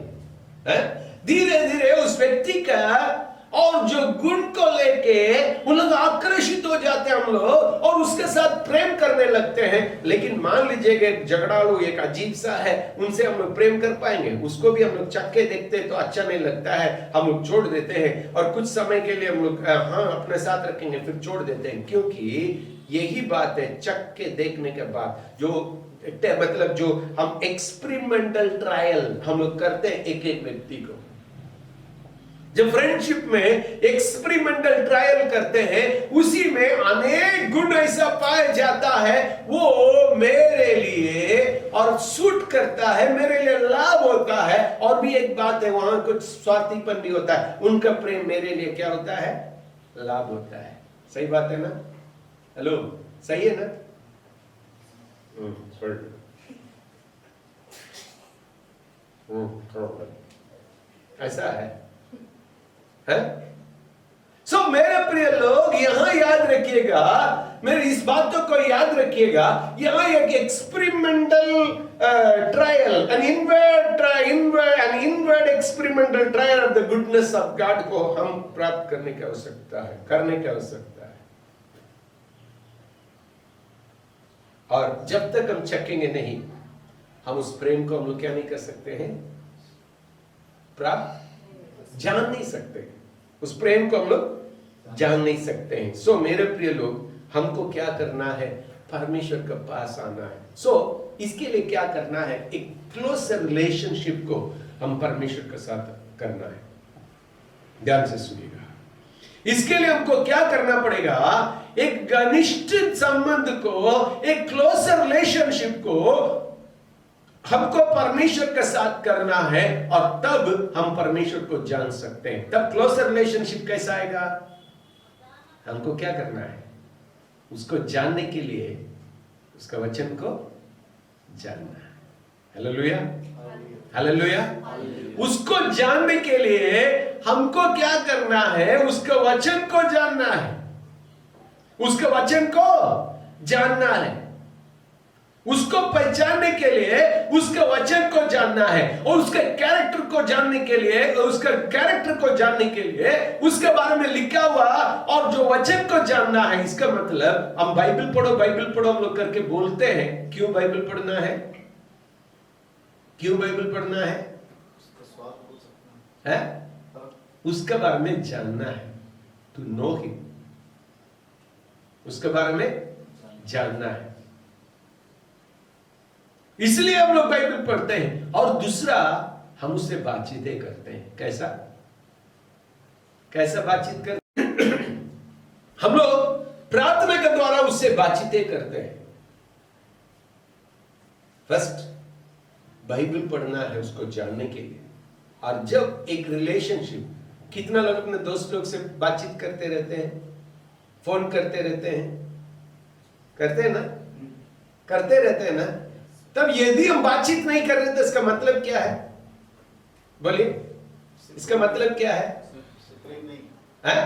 धीरे धीरे उस व्यक्ति का और जो गुण को लेके उन लोग आकर्षित हो जाते हैं हम लोग, और उसके साथ प्रेम करने लगते हैं। लेकिन मान लीजिए एक झगड़ालू, एक अजीब सा है, उनसे हम लोग प्रेम कर पाएंगे? उसको भी हम लोग चक्के देखते हैं तो अच्छा नहीं लगता है, हम लोग छोड़ देते हैं। और कुछ समय के लिए हम लोग हाँ अपने साथ रखेंगे, फिर छोड़ देते हैं। क्योंकि यही बात है, चक्के देखने के बाद जो मतलब जो हम एक्सपेरिमेंटल ट्रायल हम लोग करते हैं एक एक व्यक्ति को, जब फ्रेंडशिप में एक्सपेरिमेंटल ट्रायल करते हैं, उसी में अनेक गुण ऐसा पाया जाता है वो मेरे लिए और सूट करता है, मेरे लिए लाभ होता है। और भी एक बात है, वहां कुछ स्वार्थीपन भी होता है। उनका प्रेम मेरे लिए क्या होता है? लाभ होता है। सही बात है ना? हेलो, सही है ना? ऐसा है। मेरे प्रिय लोग, यहां याद रखिएगा, मेरी इस बातों को याद रखिएगा। यहां एक experimental trial, an inward experimental trial of the goodness of God को हम प्राप्त करने की आवश्यकता है, करने की आवश्यकता है। और जब तक हम चखेंगे नहीं, हम उस प्रेम को हम लोग क्या नहीं कर सकते हैं? प्राप्त जान नहीं सकते। उस प्रेम को हम लोग जान नहीं सकते हैं। मेरे प्रिय लोग, हमको क्या करना है? परमेश्वर के पास आना है। इसके लिए क्या करना है? एक क्लोज रिलेशनशिप को हम परमेश्वर के साथ करना है। ध्यान से सुनिएगा। इसके लिए हमको क्या करना पड़ेगा? एक घनिष्ठ संबंध को, एक क्लोज रिलेशनशिप को हमको परमेश्वर के साथ करना है, और तब हम परमेश्वर को जान सकते हैं। तब क्लोज रिलेशनशिप कैसा आएगा? हमको क्या करना है? उसको जानने के लिए उसका वचन को जानना है। Hallelujah, hallelujah. उसको जानने के लिए हमको क्या करना है? उसका वचन को जानना है, उसके वचन को जानना है। उसको पहचानने के लिए उसके वचन को जानना है, और उसके कैरेक्टर को जानने के लिए, उसके कैरेक्टर को जानने के लिए उसके बारे में लिखा हुआ और जो वचन को जानना है। इसका मतलब हम बाइबल पढ़ो हम लोग करके बोलते हैं। क्यों बाइबल पढ़ना है? क्यों बाइबल पढ़ना है? है, उसके बारे में जानना है, टू नो हिम, उसके बारे में जानना है। इसलिए हम लोग बाइबल पढ़ते हैं। और दूसरा, हम उससे बातचीतें करते हैं। कैसा कैसा बातचीत करते हैं? हम लोग प्रार्थना के द्वारा उससे बातचीतें करते हैं। फर्स्ट बाइबल पढ़ना है उसको जानने के लिए। और जब एक रिलेशनशिप, कितना लोग अपने दोस्त लोग से बातचीत करते रहते हैं, फोन करते रहते हैं, करते हैं ना, करते रहते हैं ना। तब यदि हम बातचीत नहीं कर रहे तो इसका मतलब क्या है? बोलिए, इसका मतलब क्या है? प्रेम नहीं है?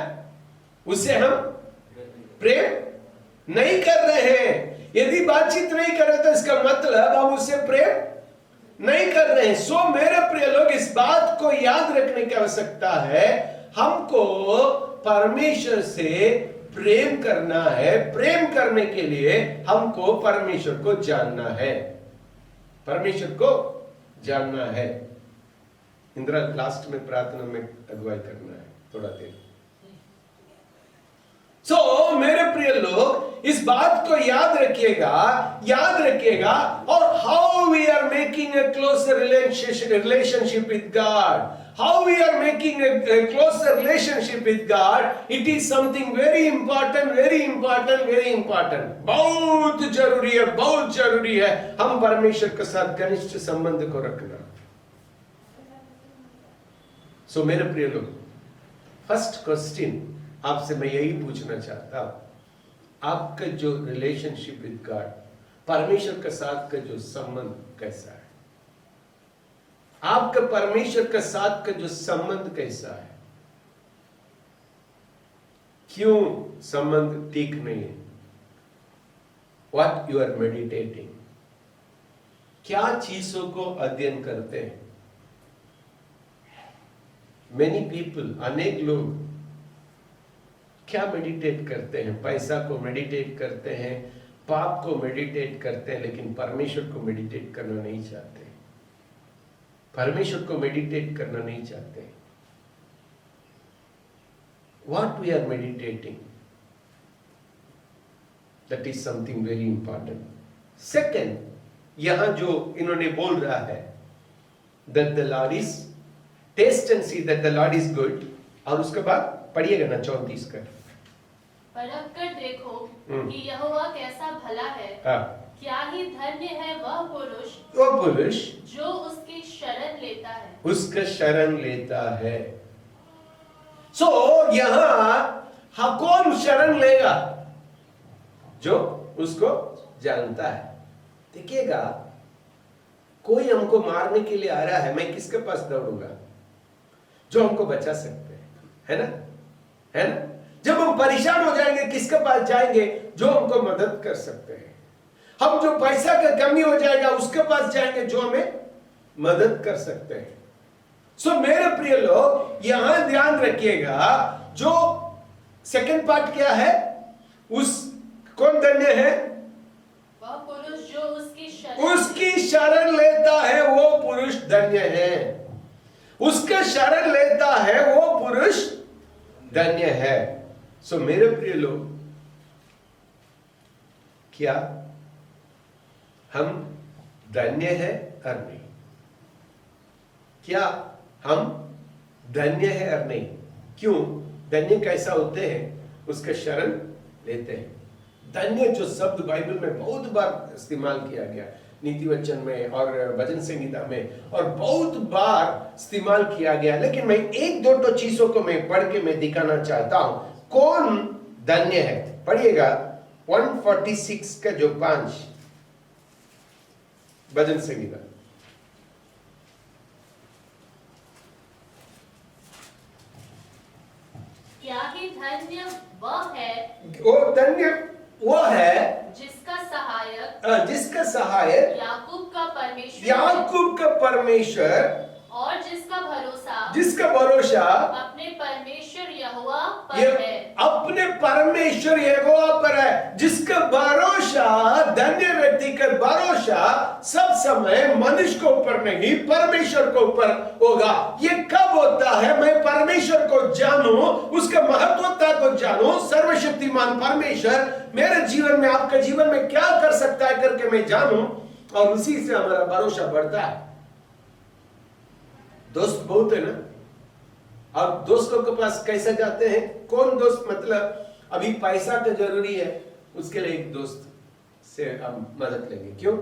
उससे हम प्रेम नहीं कर रहे हैं। यदि बातचीत नहीं कर रहे तो इसका मतलब हम उससे प्रेम नहीं कर रहे हैं। सो मेरे प्रिय लोग, इस बात को याद रखने की आवश्यकता है। हमको परमेश्वर से प्रेम करना है। प्रेम करने के लिए हमको परमेश्वर को जानना है, परमेश्वर को जानना है। इंदिरा, लास्ट में प्रार्थना में अगुवाई करना है थोड़ा देर। मेरे प्रिय लोग, इस बात को याद रखिएगा। और how we are making a closer relationship with God, how we are making a closer relationship with God, it is something very important, very important, very important. बहुत जरूरी है हम परमेश्वर के साथ घनिष्ठ संबंध को रखना। सो मेरे प्रिय लोग, फर्स्ट क्वेश्चन आपसे मैं यही पूछना चाहता हूं, आपका जो रिलेशनशिप विद गॉड, परमेश्वर के साथ का जो संबंध कैसा है? आपका परमेश्वर के साथ का जो संबंध कैसा है? क्यों संबंध ठीक नहीं है? What you are meditating, क्या चीजों को अध्ययन करते हैं? Many people, अनेक लोग क्या मेडिटेट करते हैं? पैसा को मेडिटेट करते हैं, पाप को मेडिटेट करते हैं, लेकिन परमेश्वर को मेडिटेट करना नहीं चाहते। परमेश्वर को मेडिटेट करना नहीं चाहते। What we are meditating, that is something very important. Second, यहां जो इन्होंने बोल रहा है, that the Lord is, taste and see that the Lord is good, और उसके बाद पढ़िएगा ना 34 का, परख कर देखो कि यहोवा कैसा भला है। क्या ही धन्य है वह पुरुष जो उसकी शरण लेता है, उसका शरण लेता है। सो यहां कौन शरण लेगा? जो उसको जानता है। देखिएगा, कोई हमको मारने के लिए आ रहा है, मैं किसके पास दौड़ूंगा? जो हमको बचा सकते हैं, है ना, है ना। जब हम परेशान हो जाएंगे, किसके पास जाएंगे? जो हमको मदद कर सकते हैं। हम जो पैसा का कमी हो जाएगा, उसके पास जाएंगे जो हमें मदद कर सकते हैं। सो मेरे प्रिय लोग, यहां ध्यान रखिएगा, जो सेकंड पार्ट क्या है? उस कौन धन्य है? वह पुरुष जो उसकी शरण लेता है, वो पुरुष धन्य है। उसका शरण लेता है, वो पुरुष धन्य है। सो मेरे प्रिय लोग, क्या हम धन्य है और नहीं? क्या हम धन्य है और नहीं? क्यों धन्य कैसा होते हैं? उसका शरण लेते हैं। धन्य जो शब्द बाइबल में बहुत बार इस्तेमाल किया गया, नीति वचन में और भजन संगीता में, और बहुत बार इस्तेमाल किया गया। लेकिन मैं एक दो चीजों को मैं पढ़ के मैं दिखाना चाहता हूं, कौन धन्य है। पढ़िएगा 146 का जो 5 भजन संगीता। क्या ही धन्य वह है, वो धन्य वो है जिसका सहायक याकूब का परमेश्वर और जिसका भरोसा अपने परमेश्वर यहोवा पर है। अपने परमेश्वर यहोवा पर है, जिसका भरोसा धन्य व्यक्ति का भरोसा सब समय मनुष्य के ऊपर नहीं, परमेश्वर के ऊपर होगा। ये कब होता है? मैं परमेश्वर को जानूं, उसके महत्वता को जानूं, सर्वशक्तिमान परमेश्वर मेरे जीवन में, आपके जीवन में क्या कर सकता है करके मैं जानूं, और उसी से हमारा भरोसा बढ़ता है। दोस्त बहुत है ना, अब दोस्तों के पास कैसे जाते हैं? कौन दोस्त, मतलब अभी पैसा तो जरूरी है, उसके लिए एक दोस्त से हम मदद लेंगे। क्यों?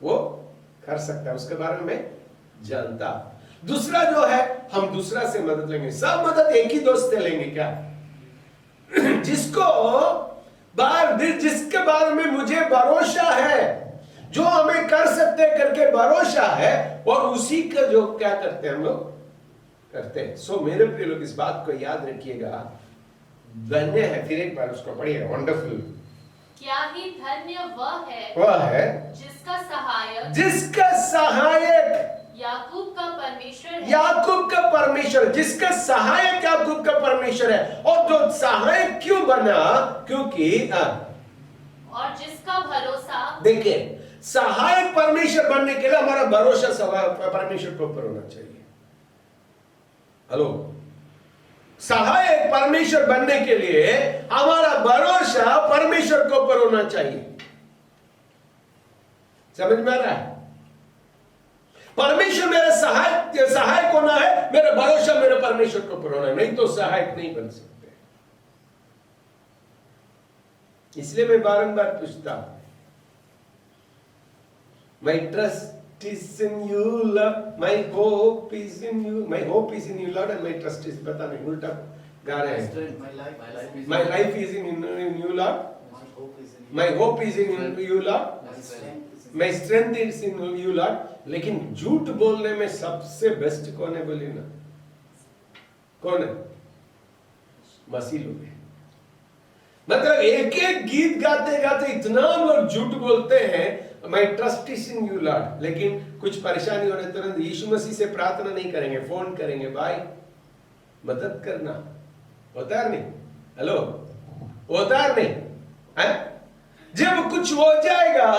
वो कर सकता है, उसके बारे में जानता। दूसरा जो है, हम दूसरा से मदद लेंगे। सब मदद एक ही दोस्त से लेंगे क्या? जिसके बारे में मुझे भरोसा है, जो हमें कर सकते करके भरोसा है, और उसी का जो क्या करते हैं हम लोग करते हैं। सो मेरे प्रिय लोग, इस बात को याद रखिएगा, धन्य है, फिर एक बार उसको पढ़िएगा, वंडरफुल। क्या ही धन्य वह है जिसका सहायक याकूब का परमेश्वर है। याकूब का परमेश्वर, जिसका सहायक याकूब का परमेश्वर है। और जो सहायक क्यों बना? क्योंकि और जिसका भरोसा, देखिए, सहायक परमेश्वर बनने के लिए हमारा भरोसा परमेश्वर के ऊपर होना चाहिए। हेलो, सहायक परमेश्वर बनने के लिए हमारा भरोसा परमेश्वर के ऊपर होना चाहिए। समझ में आ रहा है? परमेश्वर मेरा सहायक होना है, मेरा भरोसा मेरे परमेश्वर के ऊपर होना है, नहीं तो सहायक नहीं बन सकते। इसलिए मैं बारंबार पूछता हूं, My trust is in you, Lord. My hope is in you. My hope is in you, Lord, and my trust is, पता नहीं उल्टा गा रहे हैं। My life is in you, Lord. My hope is in you, Lord. My strength is in you, Lord. लेकिन झूठ बोलने में सबसे बेस्ट कौन है बोलिए ना? कौन है? मसीह लोग हैं। मतलब एक एक गीत गाते गाते इतना हम लोग झूठ बोलते हैं, My trust is in you, Lord. लेकिन कुछ परेशानी होने तुरंत यीशु मसीह से प्रार्थना नहीं करेंगे, फोन करेंगे, भाई मदद करना। होता है नहीं? हेलो, होता है नहीं? जब कुछ हो जाएगा,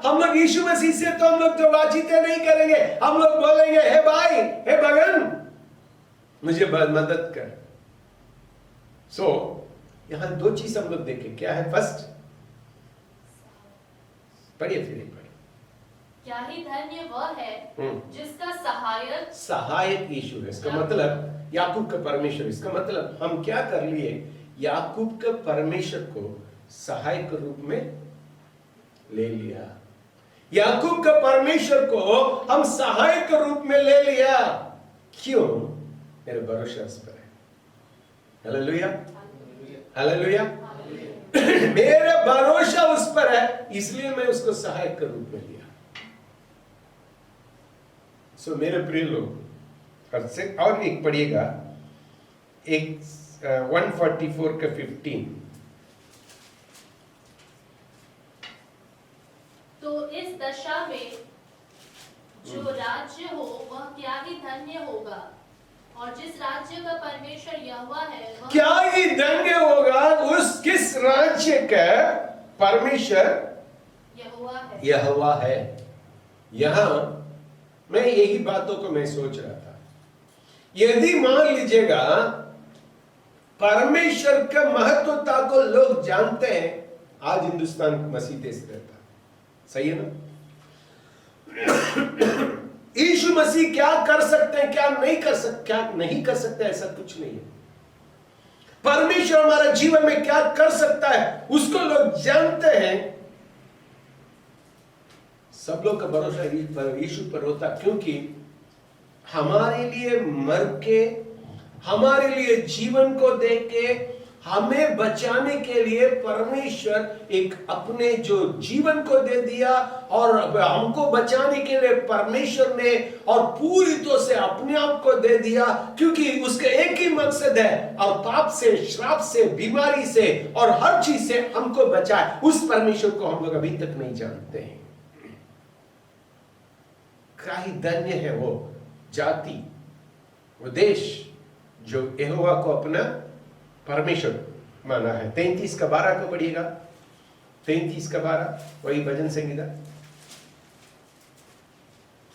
हम लोग यीशु मसीह से तो हम लोग तो बातचीतें नहीं करेंगे, हम लोग बोलेंगे, हे भाई, हे भगवान, मुझे मदद कर। सो यहां दो चीज हम लोग देखें, क्या है? फर्स्ट, पढ़िए, फिर एक पढ़िए। क्या ही धन्य वह है जिसका सहायक यीशु है। इसका मतलब याकूब का परमेश्वर। इसका मतलब हम क्या कर लिए? याकूब का परमेश्वर को सहायक के रूप में ले लिया। याकूब का परमेश्वर को हम सहायक के रूप में ले लिया। क्यों? मेरे भरोसा उस पर है। Hallelujah, hallelujah. मेरा भरोसा उस पर है, इसलिए मैं उसको सहायक के रूप में लिया। सो मेरे प्रिय लोग, और एक पढ़िएगा, एक 144 का 15। तो इस दशा में जो राज्य हो वह क्या ही धन्य होगा, और जिस राज्य का परमेश्वर यहोवा है वह क्या ही धन्य होगा। उस किस राज्य का परमेश्वर यहोवा है। यहां मैं यही बातों को मैं सोच रहा था, यदि मान लीजिएगा परमेश्वर का महत्वता को लोग जानते हैं, आज हिंदुस्तान मसीह देश रहता, सही है ना? यीशु मसीह क्या कर सकते हैं, क्या नहीं कर सकते, ऐसा कुछ नहीं है। परमेश्वर हमारे जीवन में क्या कर सकता है उसको लोग जानते हैं। सब लोग का भरोसा यीशु पर होता, क्योंकि हमारे लिए मर के, हमारे लिए जीवन को दे के, हमें बचाने के लिए परमेश्वर एक अपने जो जीवन को दे दिया, और हमको बचाने के लिए परमेश्वर ने और पूरी तरह से अपने आप को दे दिया, क्योंकि उसका एक ही मकसद है, और पाप से, श्राप से, बीमारी से और हर चीज से हमको बचाए। उस परमेश्वर को हम लोग अभी तक नहीं जानते हैं। क्या ही धन्य है वो जाति, वो देश जो यहोवा को अपना परमेश्वर माना है। 33 का 12 को पढ़िएगा। 33 का 12, वही भजन संगीता।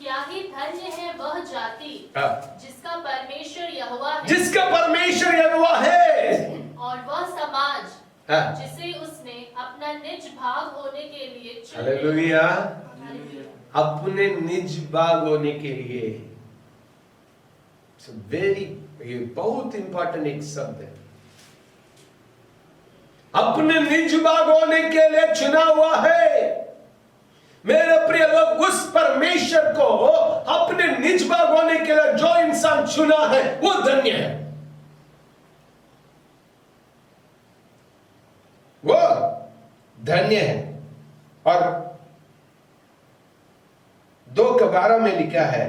क्या ही धन्य है वह जाति जिसका परमेश्वर यहोवा है, जिसका परमेश्वर यहोवा है, और वह समाज जिसे उसने अपना निज भाग होने के लिए चुना। हालेलुया, अपने निज भाग होने के लिए। ये बहुत इंपॉर्टेंट एक शब्द है, अपने निज भाग होने के लिए चुना हुआ है। मेरे प्रिय लोग, उस परमेश्वर को अपने निज भाग होने के लिए जो इंसान चुना है वो धन्य है, वो धन्य है। और 2:12 में लिखा है,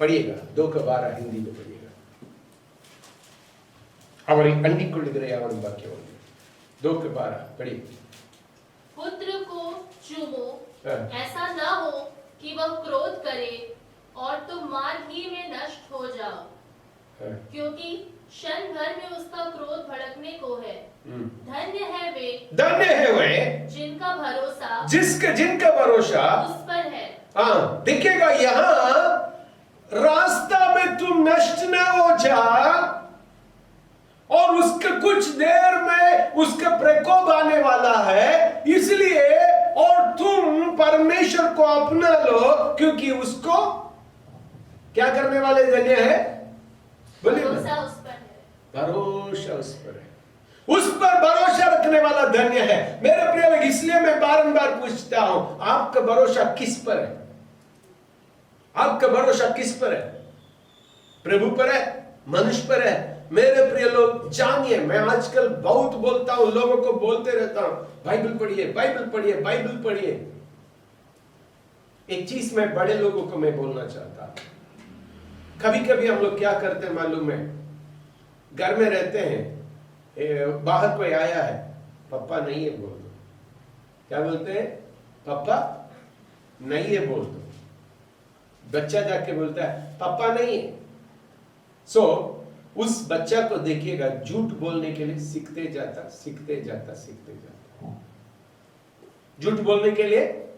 पढ़िएगा 2:12 हिंदी में पढ़िएगा। ಅವರಿಗೆ ಅಂಟಿಕೊಳ್ಳಿದರೆ ಯಾವ ವಾಕ್ಯವನ್ನು 2:12 पढ़िए। पुत्र को चूमो, ऐसा ना हो कि वह क्रोध करे और तुम मार्ग ही में नष्ट हो जाओ, क्योंकि क्षण भर में उसका क्रोध भड़कने को है। धन्य है वे जिनका भरोसा उस पर है। देखिएगा यहाँ, रास्ता में तुम नष्ट न हो जा, और उसके कुछ देर में उसका प्रकोप आने वाला है, इसलिए और तुम परमेश्वर को अपना लो, क्योंकि उसको क्या करने वाले धन्य है? बोलिए, भरोसा उस पर है, भरोसा उस पर है, उस पर भरोसा रखने वाला धन्य है। मेरे प्रिय लोग, इसलिए मैं बारंबार पूछता हूं, आपका भरोसा किस पर है? आपका भरोसा किस पर है? प्रभु पर है, मनुष्य पर है? मेरे प्रिय लोग जानिए, मैं आजकल बहुत बोलता हूं, लोगों को बोलते रहता हूं, बाइबल पढ़िए, बाइबल पढ़िए, बाइबल पढ़िए। एक चीज मैं बड़े लोगों को मैं बोलना चाहता हूं, कभी कभी हम लोग क्या करते हैं मालूम है, घर में रहते हैं, बाहर कोई आया है, पापा नहीं है बोल दो। क्या बोलते हैं? पापा नहीं है बोल दो। बच्चा जाके बोलता है पापा नहीं है। सो उस बच्चा को देखिएगा, झूठ बोलने के लिए सीखते जाता, सीखते जाता, सीखते जाता, झूठ बोलने के लिए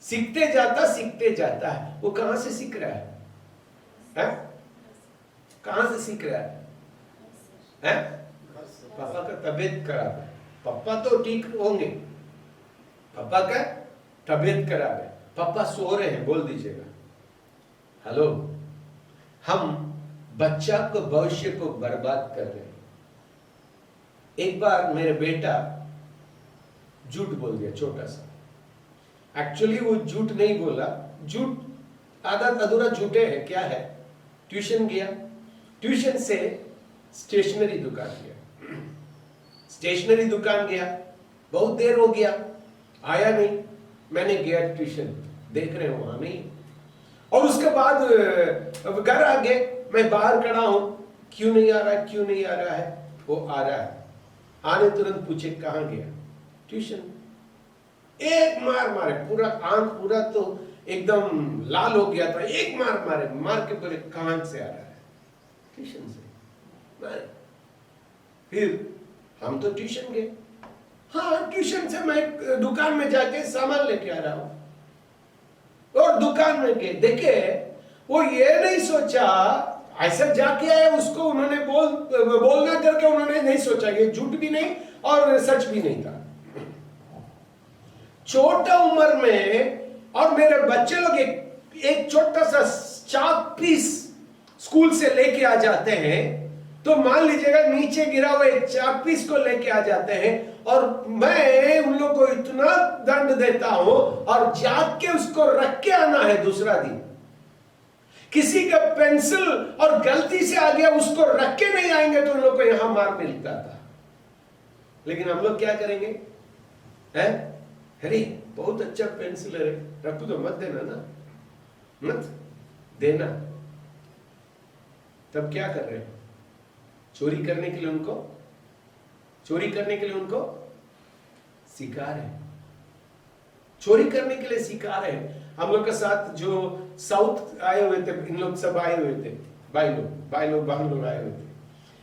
सीखते जाता, सीखते जाता है। वो कहां से सीख रहा है? कहां से सीख रहा है? पापा का तबीयत खराब है, पापा तो ठीक होंगे, पापा का तबीयत खराब है, पापा सो रहे हैं, बोल दीजिएगा। हेलो, हम बच्चा को, भविष्य को बर्बाद कर रहे हैं। एक बार मेरे बेटा झूठ बोल दिया, छोटा सा। एक्चुअली वो झूठ नहीं बोला, झूठ आधा अधूरा झूठे है। क्या है? ट्यूशन गया, ट्यूशन से स्टेशनरी दुकान गया, स्टेशनरी दुकान गया, बहुत देर हो गया, आया नहीं। मैंने गया ट्यूशन, देख रहे हो वहां नहीं, और उसके बाद घर आ गए, मैं बाहर खड़ा हूं, क्यों नहीं आ रहा है, क्यों नहीं आ रहा है? वो आ रहा है, आने तुरंत पूछे कहां गया? ट्यूशन। एक मार मारे, पूरा आंख पूरा तो एकदम लाल हो गया था, एक मार मारे, मार के बोले कहां से आ रहा है? ट्यूशन से। मारे। फिर हम तो ट्यूशन गए, हाँ ट्यूशन से मैं दुकान में जाके सामान लेके आ रहा हूं, और दुकान में गए, देखे वो ये नहीं सोचा, ऐसा जाके आया, उसको उन्होंने बोलना करके उन्होंने नहीं सोचा, ये झूठ भी नहीं और सच भी नहीं था। छोटा उम्र में, और मेरे बच्चे लोग एक छोटा सा चाक पीस स्कूल से लेके आ जाते हैं, तो मान लीजिएगा नीचे गिरा हुआ एक चाक पीस को लेके आ जाते हैं, और मैं उन लोग को इतना दंड देता हूं, और जाके उसको रख के आना है दूसरा दिन। किसी का पेंसिल और गलती से आ गया, उसको रख के नहीं आएंगे तो उन लोग को यहां मार मिलता था। लेकिन हम लोग क्या करेंगे? हैं? अरे बहुत अच्छा पेंसिल है, रखो तो मत देना ना, मत देना। तब क्या कर रहे हैं? चोरी करने के लिए उनको सिखा रहे हैं, चोरी करने के लिए सिखा रहे हैं। हम लोग के साथ जो साउथ आए हुए थे, इन लोग सब आए हुए थे, भाई लोग आए हुए थे।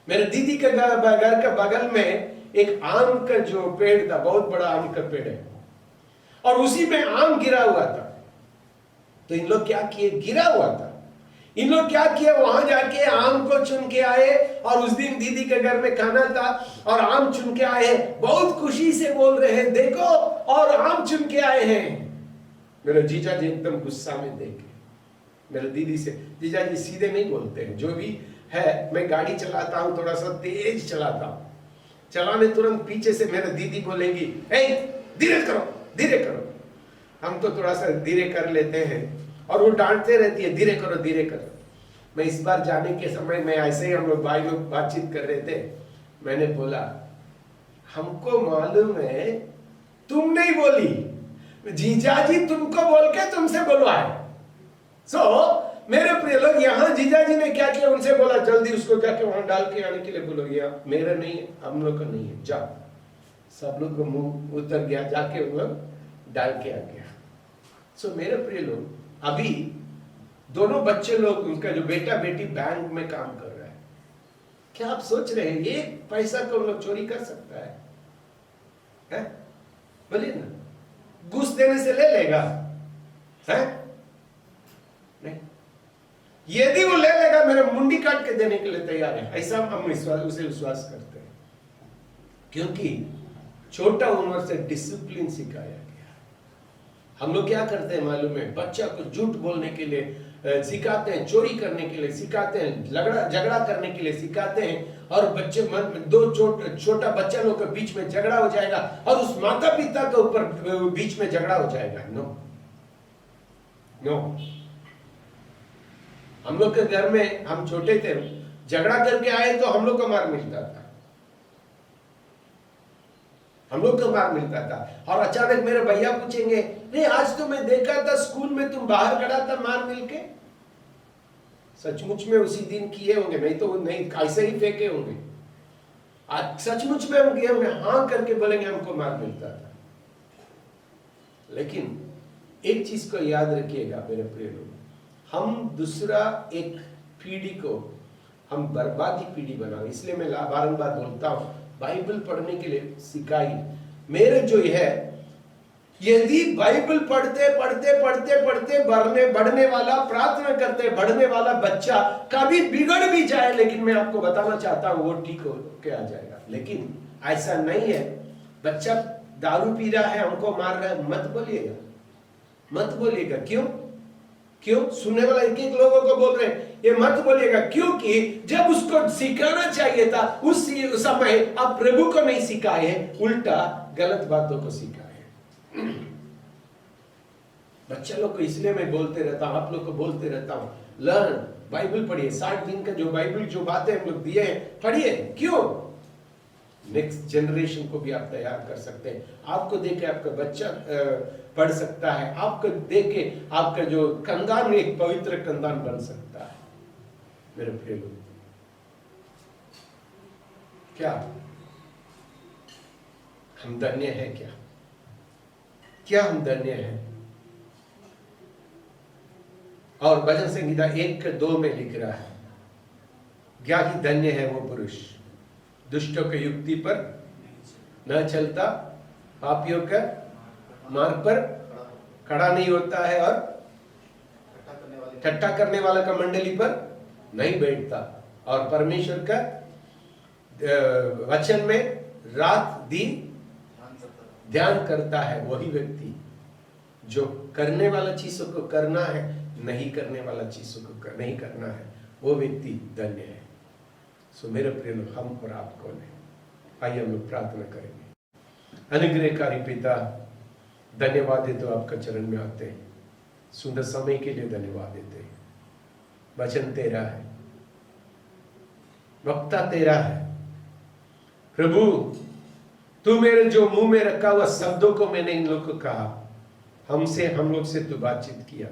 मेरे दीदी के घर के बगल में एक आम का जो पेड़ था, बहुत बड़ा आम का पेड़ है, और उसी में आम गिरा हुआ था। तो इन लोग क्या किए, गिरा हुआ था, इन लोग क्या किया, वहां जाके आम को चुन के आए, और उस दिन दीदी के घर में खाना था और आम चुन के आए, बहुत खुशी से बोल रहे हैं देखो और आम चुन के आए हैं। मेरे जीजा जी एकदम गुस्सा में देखे मेरे दीदी से, जीजा जी सीधे नहीं बोलते हैं, जो भी है, मैं गाड़ी चलाता हूं थोड़ा सा तेज चलाता हूं, चलाने तुरंत पीछे से मेरे दीदी बोलेगी धीरे करो धीरे करो, हम तो थोड़ा सा धीरे कर लेते हैं, और वो डांटते रहती है धीरे करो धीरे करो। मैं इस बार जाने के समय में ऐसे ही हम लोग भाई लोग बातचीत कर रहे थे, मैंने बोला हमको मालूम है तुम नहीं बोली, जीजा जी तुमको बोल के तुमसे बोलवाए। मेरे प्रिय लोग, यहाँ जीजा जी ने क्या किया, उनसे बोला जल्दी उसको जाके वहां डाल के आने के लिए बोलो, यहाँ मेरा नहीं है, हम लोग का नहीं है, जाओ। सब लोग को मुंह उतर गया, जाके वो डाल के आ गया। मेरे प्रिय लोग, अभी दोनों बच्चे लोग, उनका जो बेटा बेटी बैंक में काम कर रहा है, क्या आप सोच रहे हैं ये पैसा को हम लोग चोरी कर सकता है? बोलिए ना, घूस देने से ले लेगा है? नहीं, यदि वो ले लेगा मेरे मुंडी काट के देने के लिए तैयार है, ऐसा हम उसे विश्वास करते हैं, क्योंकि छोटा उम्र से डिसिप्लिन सिखाया गया। हम लोग क्या करते हैं मालूम है, बच्चा को झूठ बोलने के लिए सिखाते हैं, चोरी करने के लिए सिखाते हैं, झगड़ा करने के लिए सिखाते हैं, और बच्चे मन में दो छोटा बच्चा लोग के बीच में झगड़ा हो जाएगा, और उस माता पिता के ऊपर बीच में झगड़ा हो जाएगा। नो नो, हम लोग के घर में हम छोटे थे, झगड़ा करके आए तो हम लोग को मार मिलता था, हम लोग को मार मिलता था। और अचानक मेरे भैया पूछेंगे, नहीं आज तो मैं देखा था स्कूल में तुम बाहर खड़ा था मार मिलके, सचमुच में उसी दिन किए होंगे, नहीं तो नहीं ऐसे ही फेंके होंगे, आज सचमुच में हम किए होंगे, हाँ करके बोलेंगे हमको मार मिलता था। लेकिन एक चीज को याद रखिएगा मेरे प्रिय लोग, हम दूसरा एक पीढ़ी को हम बर्बादी पीढ़ी बनाओ, इसलिए मैं बारंबार बोलता हूं बाइबल पढ़ने के लिए सिखाई। मेरे जो है, यदि बाइबल पढ़ते पढ़ते पढ़ते पढ़ते बढ़ने वाला, प्रार्थना करते बढ़ने वाला बच्चा कभी बिगड़ भी जाए, लेकिन मैं आपको बताना चाहता हूं वो ठीक हो के आ जाएगा। लेकिन ऐसा नहीं है, बच्चा दारू पी रहा है हमको मार रहा है, मत बोलिएगा, मत बोलिएगा। क्यों? सुनने वाला एक एक लोगों को बोल रहे हैं ये मत बोलिएगा, क्योंकि जब उसको सिखाना चाहिए था उस समय आप प्रभु को नहीं सिखाए हैं, उल्टा गलत बातों को सिखाए। बच्चा लोग को इसलिए मैं बोलते रहता हूं, आप लोग को बोलते रहता हूं, लर्न, बाइबल पढ़िए, 60 दिन का जो बाइबल जो बातें हम लोग दिए हैं पढ़िए। क्यों? नेक्स्ट जनरेशन को भी आप तैयार कर सकते हैं। आपको देख के आपका बच्चा पढ़ सकता है, आपको देख के आपका जो कंदान एक पवित्र कंदान बन सकता है। मेरे प्रिय लोग, क्या हम धन्य है? क्या हम धन्य है? और भजन संहिता 1:2 में लिख रहा है, क्या ही धन्य है वो पुरुष, दुष्टों के युक्ति पर न चलता, पापियों का मार्ग पर खड़ा नहीं होता है, और ठट्ठा करने वाला का मंडली पर नहीं बैठता, और परमेश्वर का वचन में रात दिन ध्यान करता है। वही व्यक्ति जो करने वाला चीजों को करना है, नहीं करने वाला चीजों को नहीं करना है, वो व्यक्ति धन्य है। सो मेरे प्रिय लोग, हम और आप कौन है? आइए हम लोग प्रार्थना करेंगे। अनुग्रहकारी पिता, धन्यवाद देते हो, आपका चरण में आते हैं, सुंदर समय के लिए धन्यवाद देते हैं। वचन तेरा है, वक्ता तेरा है प्रभु, तू मेरे जो मुंह में रखा हुआ शब्दों को मैंने इन लोग को कहा, हम लोग से तू बातचीत किया,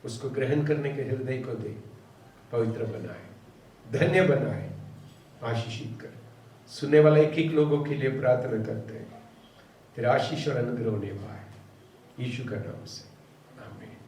उसको ग्रहण करने के हृदय को दे, पवित्र बनाए, धन्य बनाए, आशीषित कर। सुनने वाले एक एक लोगों के लिए प्रार्थना करते हैं, तेरा आशीष और अनुग्रह होने पाए, यीशु का नाम से।